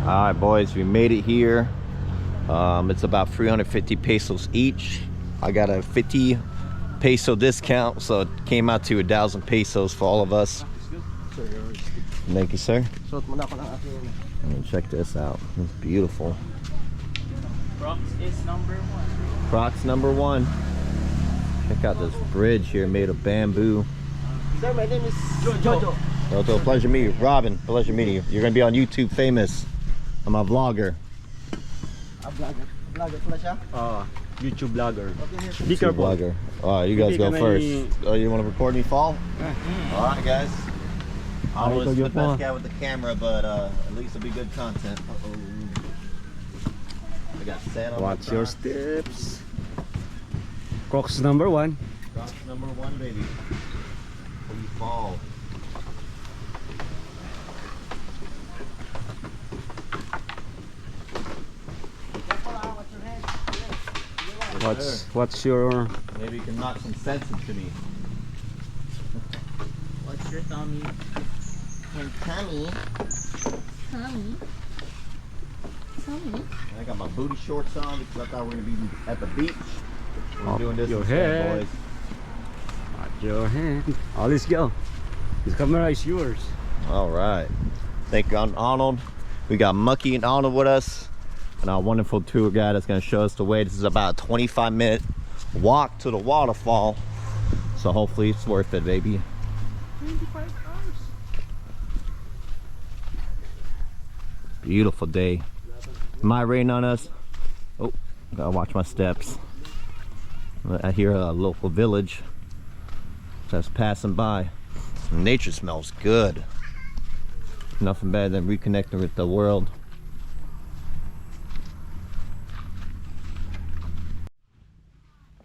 All right, boys, we made it here. It's about 350 pesos each. I got a 50 peso discount, so it came out to 1,000 pesos for all of us. Thank you, sir. Check this out. It's beautiful. Crocs is number 1. Crocs number 1. Check out this bridge here made of bamboo. Sir, my name is Jojo. Jojo, pleasure meeting you. Robin, pleasure meeting you. You're gonna be on YouTube famous. I'm a vlogger. A vlogger. Vlogger pala siya? YouTube vlogger. Be careful. Vlogger. You guys go first. You want to record me fall? All right, guys. I was the best guy with the camera, but at least it'll be good content. I got sand on. Watch your steps. Crocs number 1. Crocs number 1, baby. We fall. What's your... Maybe you can knock some sense into me. What's your tummy? And tummy. Tummy. I got my booty shorts on because I thought we were going to be at the beach. We're doing this your instead, head. boys. Watch your hand. Oh, let's go. This camera is yours. All right. Thank you, Arnold. We got Mucky and Arnold with us, and our wonderful tour guide that's going to show us the way. This is about a 25-minute walk to the waterfall, so hopefully it's worth it, baby. 25 hours. Beautiful day. Am I raining on us? Oh, gotta watch my steps. I hear a local village that's passing by. Nature smells good. Nothing better than reconnecting with the world.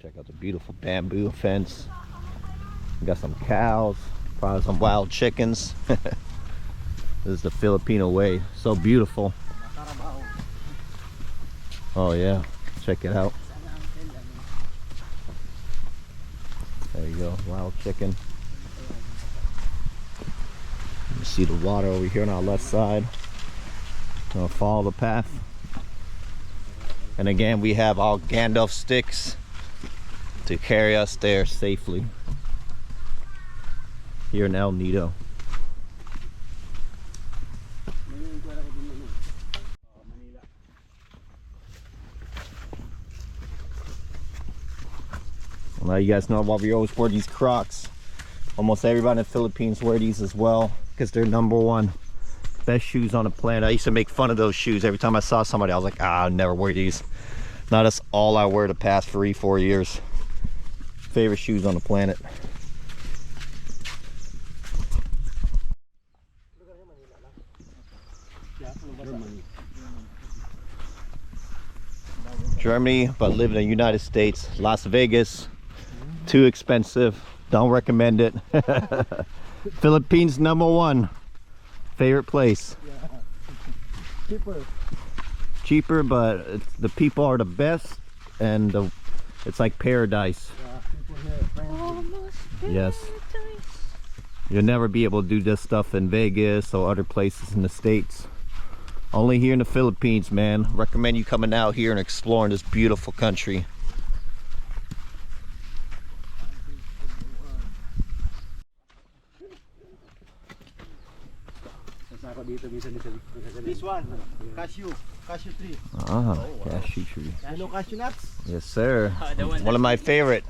Check out the beautiful bamboo fence. We got some cows, probably some wild chickens. This is the Filipino way. So beautiful. Oh yeah, check it out. There you go, wild chicken. You see the water over here on our left side. Gonna follow the path. And again, we have our Gandalf sticks to carry us there safely. Here in El Nido. Well, you guys know why we always wear these Crocs. Almost everybody in the Philippines wear these as well because they're number 1 best shoes on the planet. I used to make fun of those shoes every time I saw somebody. I was like, I'll never wear these. Now that's all I wear the past 3-4 years. Favorite shoes on the planet. Germany, but live in the United States. Las Vegas, too expensive. Don't recommend it. Philippines number 1 favorite place. Cheaper, but the people are the best, and it's like paradise. Yes. You'll never be able to do this stuff in Vegas or other places in the States. Only here in the Philippines, man. Recommend you coming out here and exploring this beautiful country. This one, cashew tree. Ah, cashew tree. You know cashew nuts? Yes, sir. One of my favorite.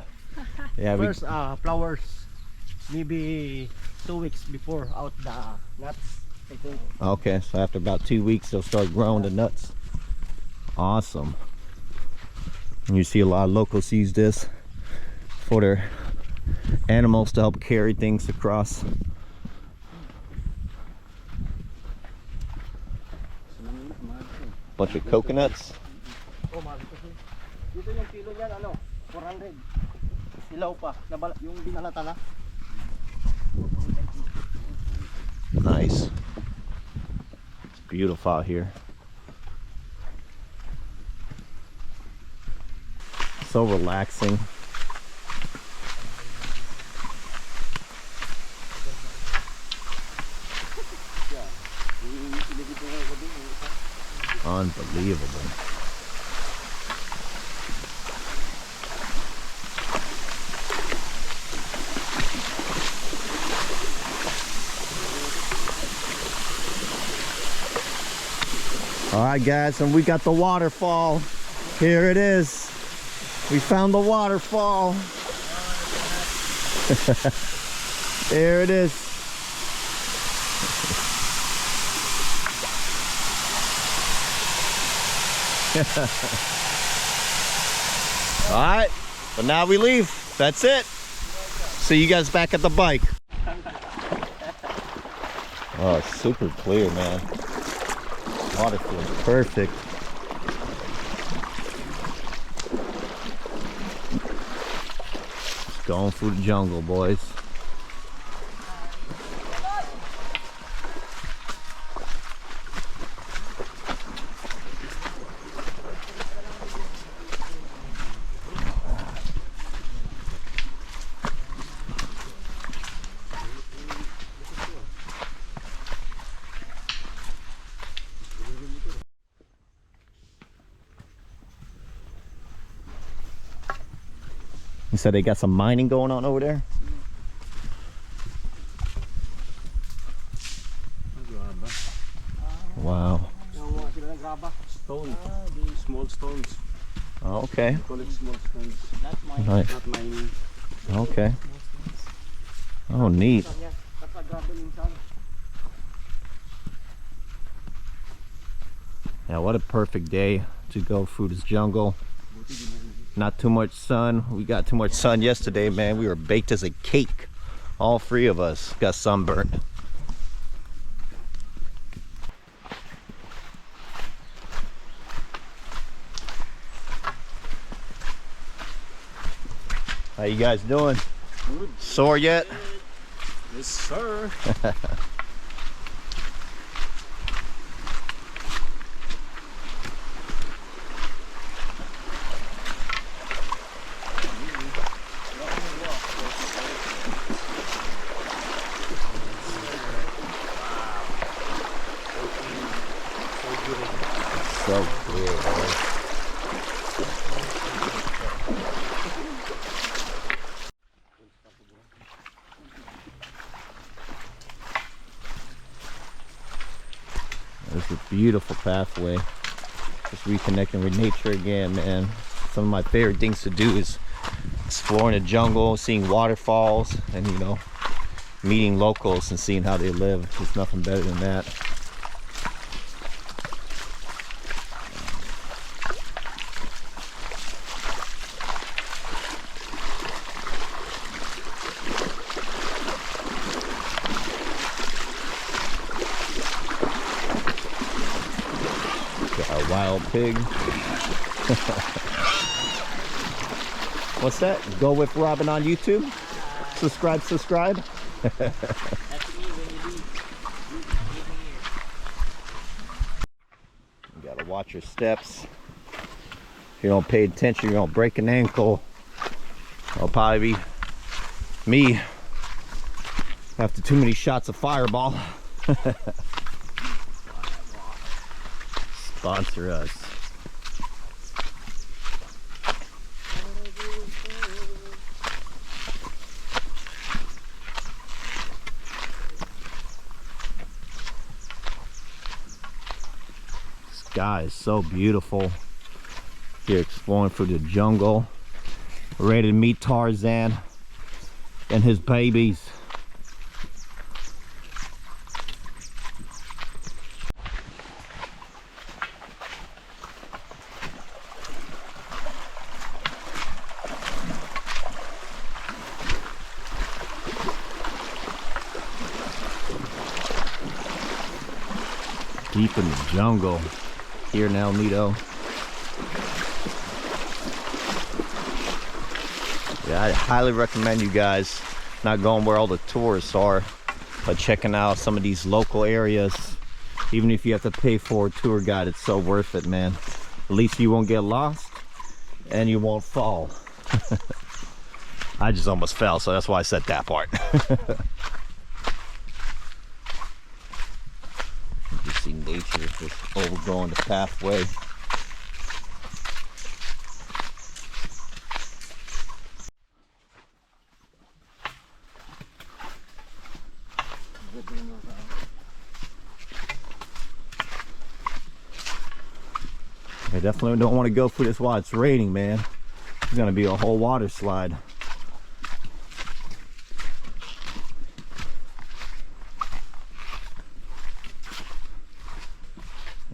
Yeah, First flowers, maybe 2 weeks before out the nuts, I think. Okay, so after about 2 weeks, they'll start growing the nuts. Awesome. And you see a lot of locals use this for their animals to help carry things across. Bunch of coconuts. Oh, mahal kasi. Dito yung kilo niyan, ano, 400. Silaw pa, yung binalatala. Nice. It's beautiful out here. So relaxing. Unbelievable. All right, guys, and we got the waterfall. Here it is. We found the waterfall. There it is. All right, but now we leave. That's it. See you guys back at the bike. Oh, it's super clear, man. Water feels perfect. Just going through the jungle, boys. You said they got some mining going on over there? Wow. Stones, small stones. Oh, okay. We call it small stones. Nice. Not mining. Okay. Oh, neat. Yeah, what a perfect day to go through this jungle. Not too much sun. We got too much sun yesterday, man. We were baked as a cake. All three of us got sunburnt. How you guys doing? Good. Sore yet? Yes, sir. So clear, man. It's a beautiful pathway. Just reconnecting with nature again, man. Some of my favorite things to do is exploring the jungle, seeing waterfalls, and you know, meeting locals and seeing how they live. There's nothing better than that. Got a wild pig. What's that? Go with Robin on YouTube? Subscribe. You gotta watch your steps. If you don't pay attention, you're gonna break an ankle. I'll probably be me after too many shots of Fireball. Sponsor us. Sky is so beautiful. Here exploring through the jungle. Ready to meet Tarzan and his babies. Deep in the jungle here in El Nido. Yeah, I highly recommend you guys not going where all the tourists are, but checking out some of these local areas. Even if you have to pay for a tour guide, it's so worth it, man. At least you won't get lost and you won't fall. I just almost fell, so that's why I said that part. You see nature just overgrowing the pathway. I definitely don't want to go through this while it's raining, man. It's gonna be a whole water slide.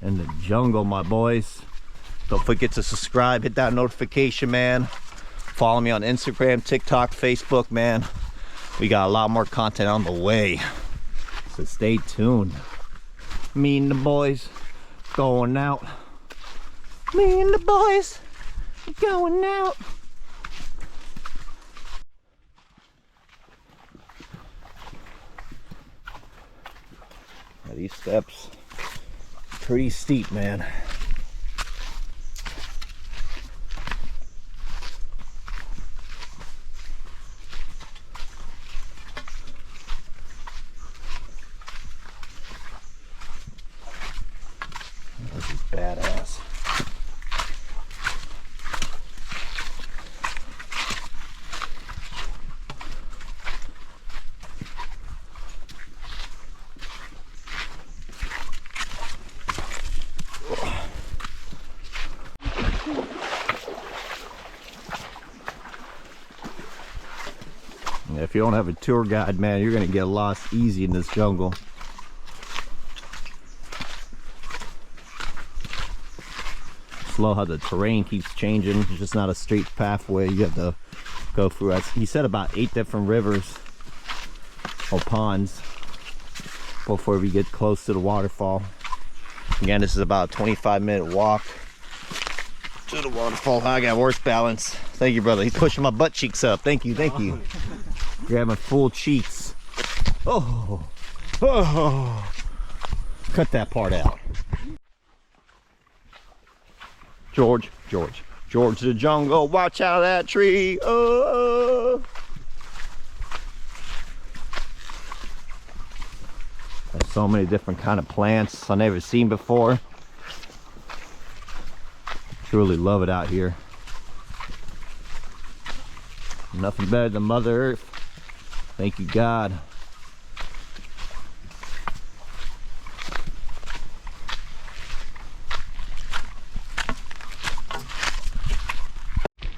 In the jungle, my boys. Don't forget to subscribe, hit that notification, man. Follow me on Instagram, TikTok, Facebook, man. We got a lot more content on the way, so stay tuned. Me and the boys going out. Me and the boys going out. Now these steps pretty steep, man. This is badass. If you don't have a tour guide, man, you're gonna get lost easy in this jungle. Slow how the terrain keeps changing. It's just not a straight pathway. You have to go through, as he said, about 8 different rivers or ponds before we get close to the waterfall. Again, this is about a 25-minute walk to the waterfall. I got worse balance. Thank you, brother. He's pushing my butt cheeks up. Thank you, thank you. Grabbing full cheeks. Oh, oh. Cut that part out. George the jungle, watch out of that tree. Oh. There's so many different kind of plants I've never seen before. Truly love it out here. Nothing better than Mother Earth. Thank you, God.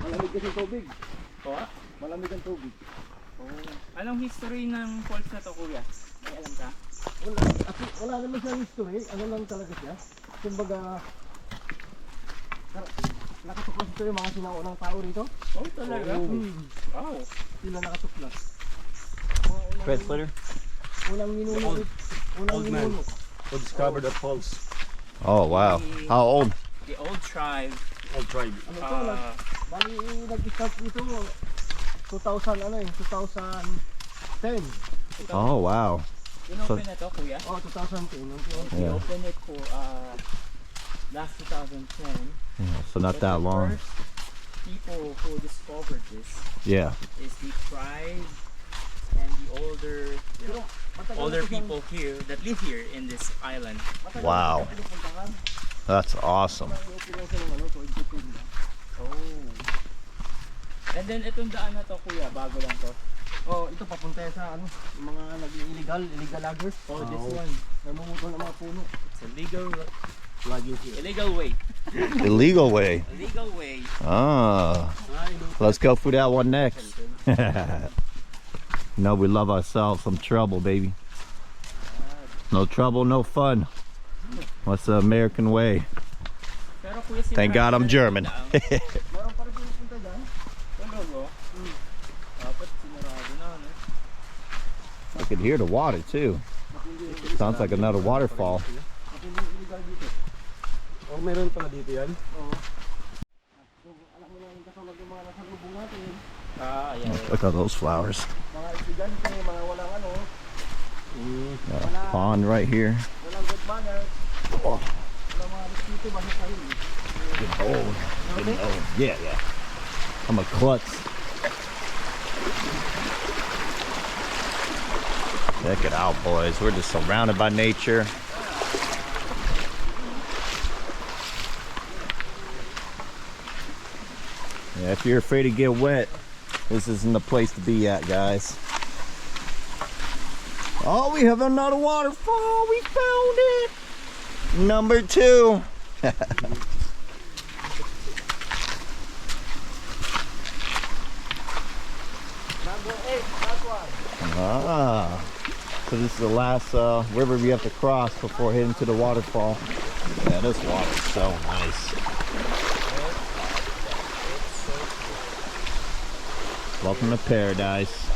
Malamig kasi tubig. Oo. Malamig ang tubig. Anong history ng falls na to, kuya? May alam ka? Wala naman siyang history. Ano lang talaga siya. Kumbaga, nakatuklas ito yung mga sinaunang tao rito. Oh, talaga? Wow. Sila nakatuklas. Red splitter? Unang minuno. Unang minuno. Who discovered the falls? Oh, wow. How old? The old tribe. Old tribe. Ano to? Bali, nag-start dito 2010. Oh, wow. Inopen na to, kuya? Oh, 2010. We Yeah. opened it for last 2010. Yeah, so not But that the long. first people who discovered this Yeah. is the tribe and the older people here that live here in this island. Wow. That's awesome. Oh. And then itong daan na to, kuya, bago lang to. Oh, ito papunta sa ano, yung mga nag-illegal loggers. Oh, this one. Namumutol ng mga puno. It's a legal way. Illegal way. Illegal way. Ah. Let's go through that one next. No, we love ourselves some trouble, baby. No trouble, no fun. What's the American way? Pero kuya, Thank God I'm German. Meron pa rin pupunta dyan. Dapat sinarado na, no? I could hear the water too. Sounds like another waterfall. Matindi Oh, meron pala dito yan? Oo. So, alam mo lang kasunod yung mga nasa lubong natin. Ah, yeah. Look at those flowers. Mga estudyante, mga walang ano. Got a pond right here. Walang good manners. Oh. Walang mga respeto ba sa sarili. Good old. Good old. Yeah, yeah. I'm a klutz. Check it out, boys. We're just surrounded by nature. Yeah, if you're afraid to get wet, this isn't the place to be at, guys. Oh, we have another waterfall. We found it. Number 2. Number 8, that one. Ah, so this is the last river we have to cross before heading to the waterfall. Yeah, this water's so nice. Welcome to paradise.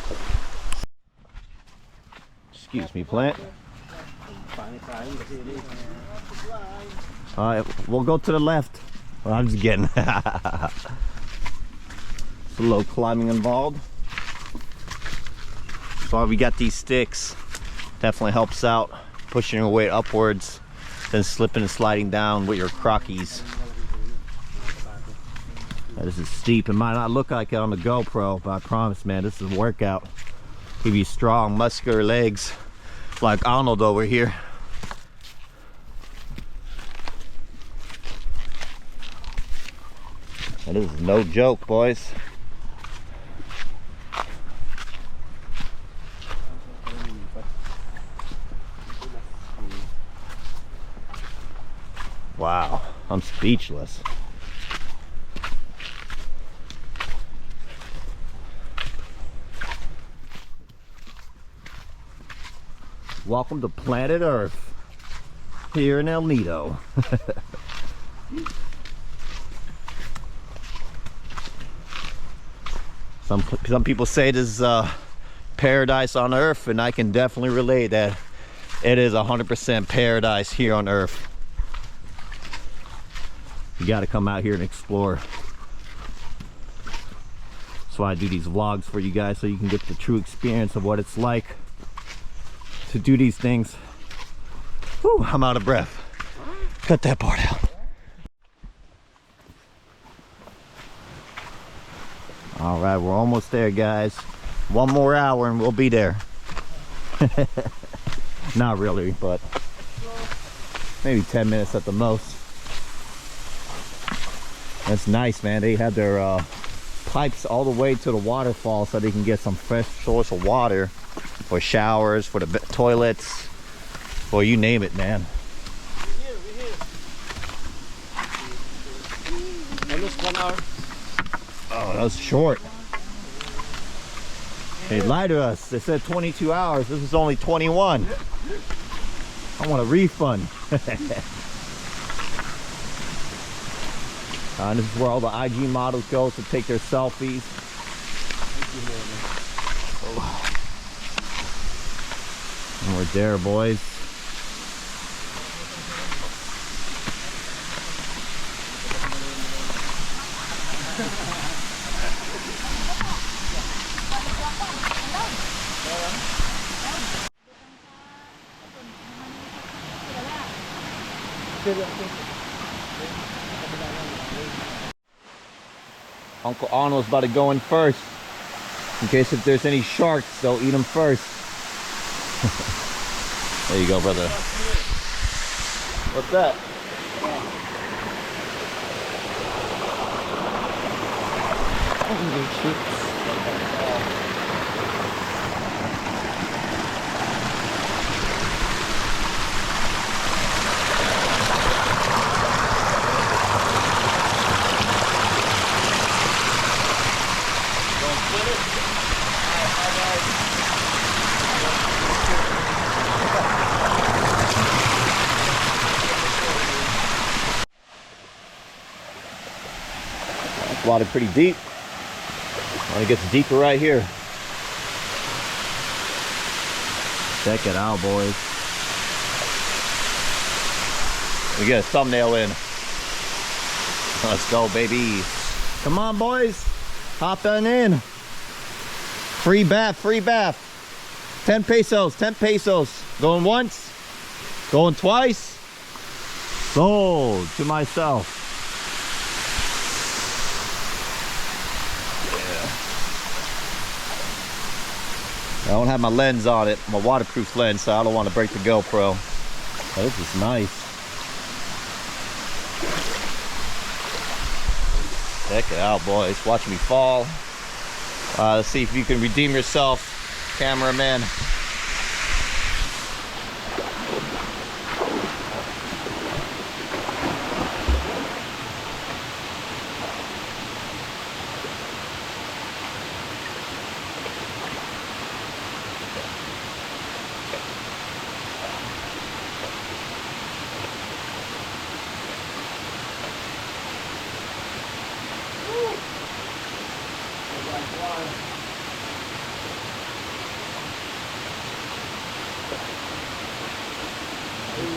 Excuse me, plant. Alright, we'll go to the left. Well, I'm just kidding. It's a little climbing involved. So we got these sticks. Definitely helps out pushing your weight upwards than slipping and sliding down with your crockies. Now, this is steep. It might not look like it on the GoPro, but I promise, man, this is a workout. Give you strong, muscular legs like Arnold over here. And this is no joke, boys. Wow, I'm speechless. Welcome to planet Earth here in El Nido. Some people say this is paradise on Earth, and I can definitely relate that it is 100% paradise here on Earth. You got to come out here and explore. That's why I do these vlogs for you guys, so you can get the true experience of what it's like to do these things. Whew, I'm out of breath. Cut that part out. All right, we're almost there, guys. One more hour and we'll be there. Not really, but maybe 10 minutes at the most. That's nice, man. They have their pipes all the way to the waterfall so they can get some fresh source of water for showers, for the toilets, or you name it, man. Almost 1 hour. Oh, that was short. They lied to us. They said 22 hours. This is only 21. I want a refund. And this is where all the IG models go to take their selfies. And we're there, boys. Uncle Arnold's about to go in first. In case if there's any sharks, they'll eat them first. There you go, brother. What's that? Water pretty deep. It gets deeper right here. Check it out, boys. We get a thumbnail in. Let's go, baby. Come on, boys. Hop on in. Free bath, free bath. 10 pesos, 10 pesos. Going once, going twice. Sold to myself. Yeah. I don't have my lens on it, my waterproof lens, so I don't want to break the GoPro. Oh, this is nice. Check it out, boys. Watch me fall. Let's see if you can redeem yourself, cameraman.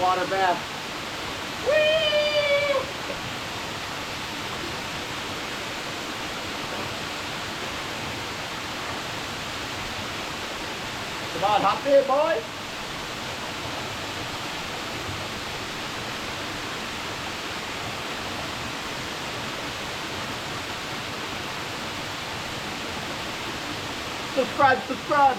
Water bath. Come on, hop in, boys. Subscribe, subscribe.